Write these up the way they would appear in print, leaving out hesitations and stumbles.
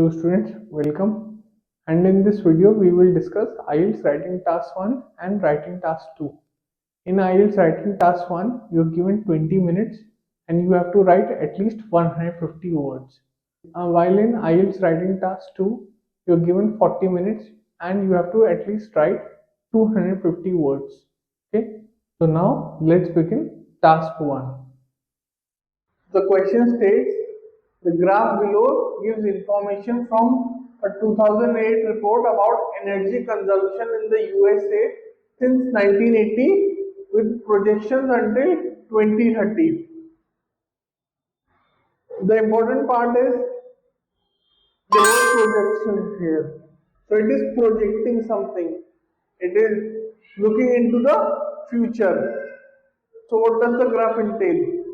Hello students, welcome. And in this video we will discuss IELTS Writing Task 1 and Writing Task 2. In IELTS Writing Task 1, you are given 20 minutes and you have to write at least 150 words. While in IELTS Writing Task 2, you are given 40 minutes and you have to at least write 250 words. Okay, so now let's begin Task 1. The question states, the graph below gives information from a 2008 report about energy consumption in the USA since 1980 with projections until 2030. The important part is the word projection here. So it is projecting something. It is looking into the future. So what does the graph entail?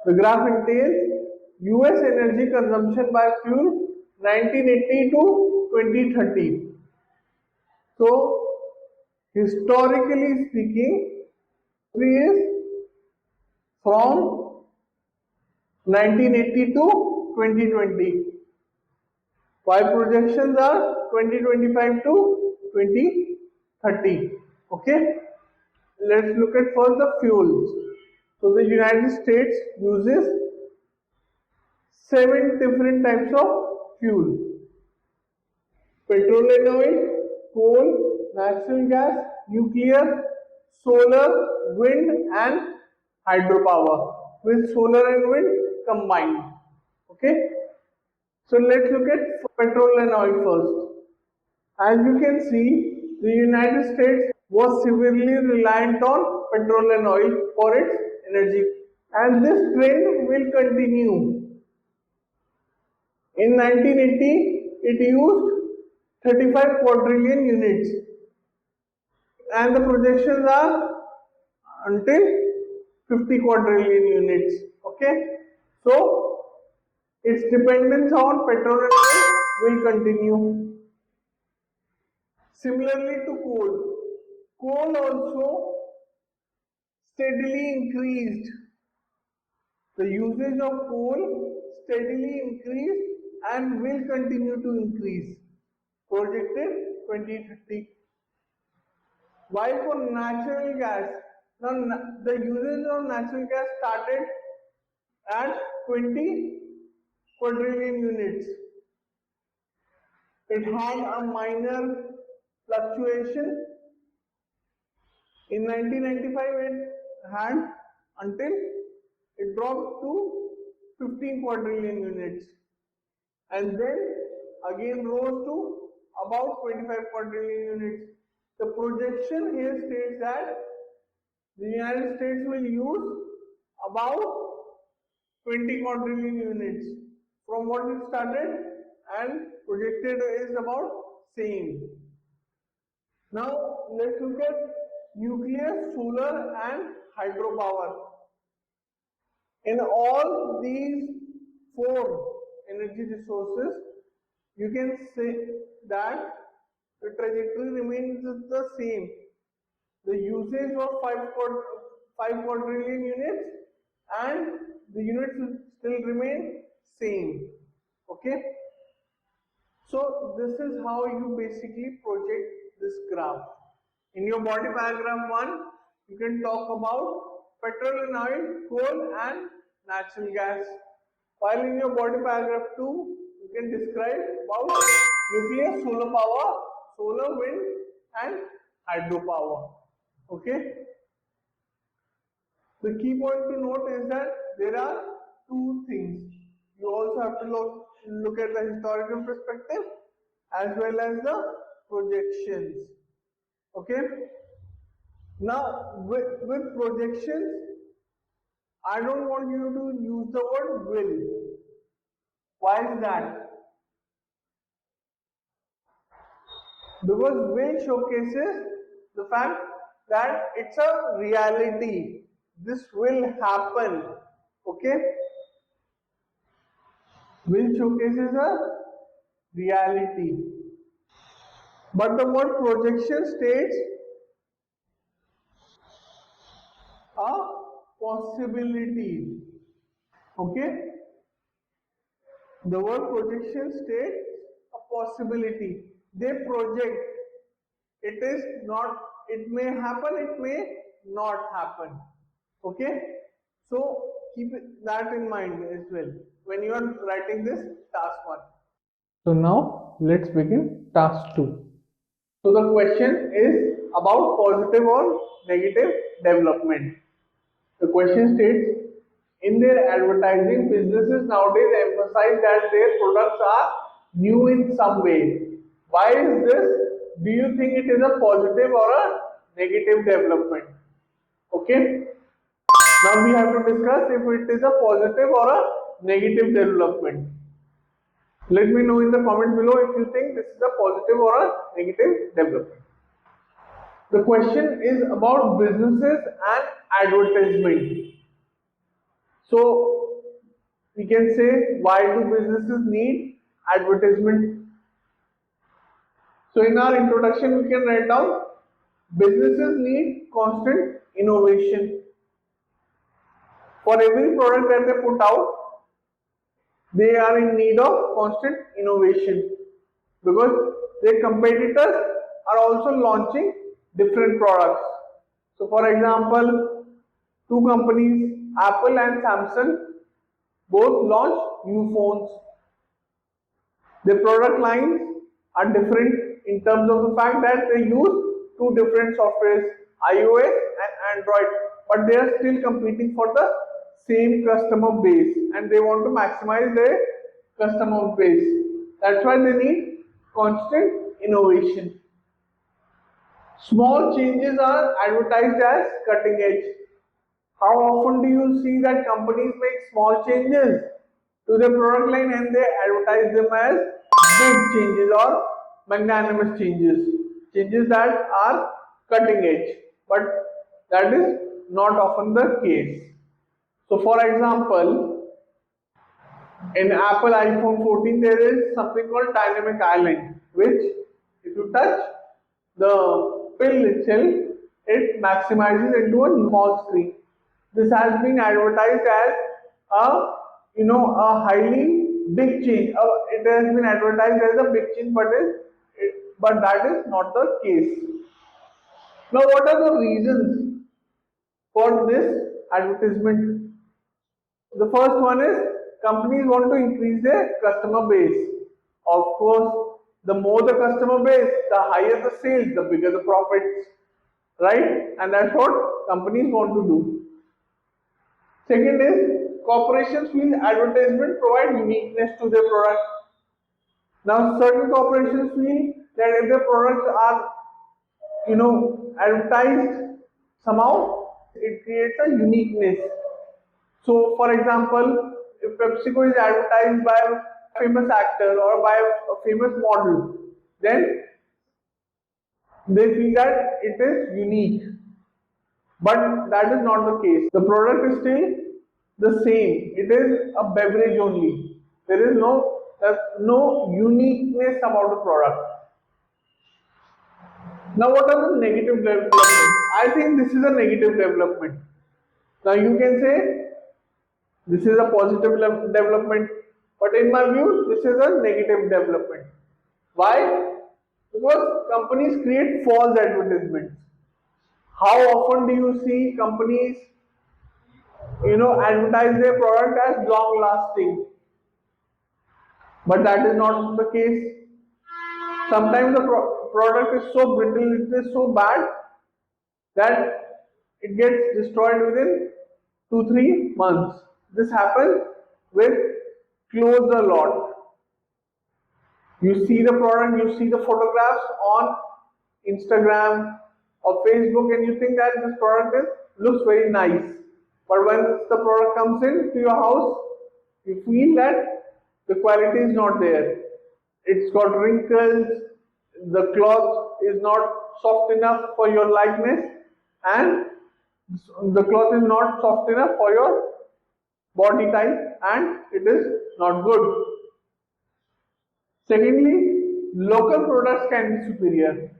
The graph entails US energy consumption by fuel 1980 to 2030. So, historically speaking, history is from 1980 to 2020, while projections are 2025 to 2030. Okay, let's look at first the fuels. So, the United States uses 7 different types of fuel: petrol and oil, coal, natural gas, nuclear, solar, wind, and hydropower, with solar and wind combined. Okay, so let's look at petrol and oil first. As you can see, the United States was severely reliant on petrol and oil for its energy, and this trend will continue. In 1980, it used 35 quadrillion units, and the projections are until 50 quadrillion units. Okay, so its dependence on petrol and oil will continue. Similarly to coal also steadily increased. The usage of coal steadily increased and will continue to increase, projected 2030. While for natural gas, now the usage of natural gas started at 20 quadrillion units. It had a minor fluctuation. In 1995, it had until it dropped to 15 quadrillion units, and then again rose to about 25 quadrillion units. The projection here states that the United States will use about 20 quadrillion units from what it started, and projected is about same. Now let's look at nuclear, solar, and hydropower. In all these 4 energy resources, you can say that the trajectory remains the same. The usage of 5 quadrillion units, and the units will still remain same. Okay, so this is how you basically project this graph. In your body paragraph 1, you can talk about petrol and oil, coal, and natural gas. While in your body paragraph 2, you can describe about nuclear, solar power, solar, wind, and hydropower. Okay. The key point to note is that there are 2 things. You also have to look at the historical perspective as well as the projections. Okay. Now with projections, I don't want you to use the word will. Why is that? Because will showcases the fact that it's a reality. This will happen. Okay? Will showcases a reality. But the word projection states a possibility. Okay? The word projection states a possibility. They project. It is not, it may happen, it may not happen. Okay? So keep that in mind as well when you are writing this task 1. So now let's begin task 2. So the question is about positive or negative development. The question states, in their advertising, businesses nowadays emphasize that their products are new in some way. Why is this? Do you think it is a positive or a negative development? Okay. Now we have to discuss if it is a positive or a negative development. Let me know in the comments below if you think this is a positive or a negative development. The question is about businesses and advertisement. So we can say, why do businesses need advertisement? So in our introduction we can write down, businesses need constant innovation. For every product that they put out, they are in need of constant innovation because their competitors are also launching different products. So for example, two companies, Apple and Samsung, both launch new phones. Their product lines are different in terms of the fact that they use two different softwares, iOS and Android, but they are still competing for the same customer base and they want to maximize their customer base. That's why they need constant innovation. Small changes are advertised as cutting edge. How often do you see that companies make small changes to their product line and they advertise them as big changes or magnanimous changes? Changes that are cutting edge, but that is not often the case. So, for example, in Apple iPhone 14, there is something called Dynamic Island, which, if you touch the pill itself, it maximizes into a small screen. This has been advertised as a a highly big change. It has been advertised as a big change, but that is not the case. Now, what are the reasons for this advertisement? The first one is companies want to increase their customer base. Of course, the more the customer base, the higher the sales, the bigger the profits, right? And that's what companies want to do. Second is corporations feel advertisement provide uniqueness to their product. Now, certain corporations feel that if their products are, advertised somehow, it creates a uniqueness. So, for example, if PepsiCo is advertised by a famous actor or by a famous model, then they feel that it is unique. But that is not the case. The product is still the same. It is a beverage only. There is no uniqueness about the product. Now, what are the negative developments? I think this is a negative development. Now, you can say this is a positive development, but in my view, this is a negative development. Why? Because companies create false advertisements. How often do you see companies, advertise their product as long lasting? But that is not the case. Sometimes the product is so brittle, it is so bad that it gets destroyed within 2-3 months. This happens with clothes a lot. You see the product, you see the photographs on Instagram or Facebook, and you think that this product looks very nice. But when the product comes in to your house, you feel that the quality is not there. It's got wrinkles, the cloth is not soft enough for your likeness, and the cloth is not soft enough for your body type, and it is not good. Secondly, local products can be superior.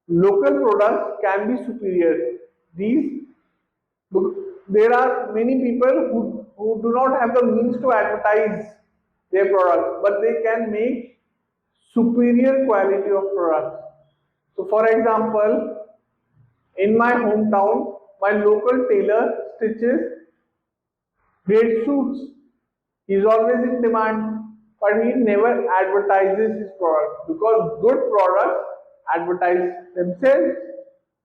Local products can be superior. These There are many people who do not have the means to advertise their products, but they can make superior quality of products. So, for example, in my hometown, my local tailor stitches great suits. He's always in demand, but he never advertises his product because good products advertise themselves,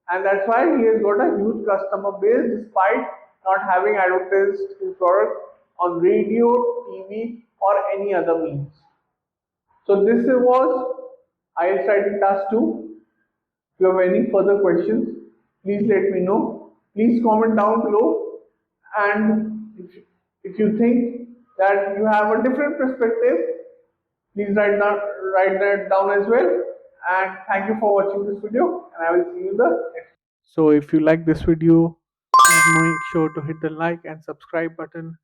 and that's why he has got a huge customer base despite not having advertised his product on radio, TV, or any other means. So this was IELTS writing task 2. If you have any further questions, please let me know. Please comment down below. And if you think that you have a different perspective, please write that down as well. And thank you for watching this video. And I will see you in the next. So if you like this video, please make sure to hit the like and subscribe button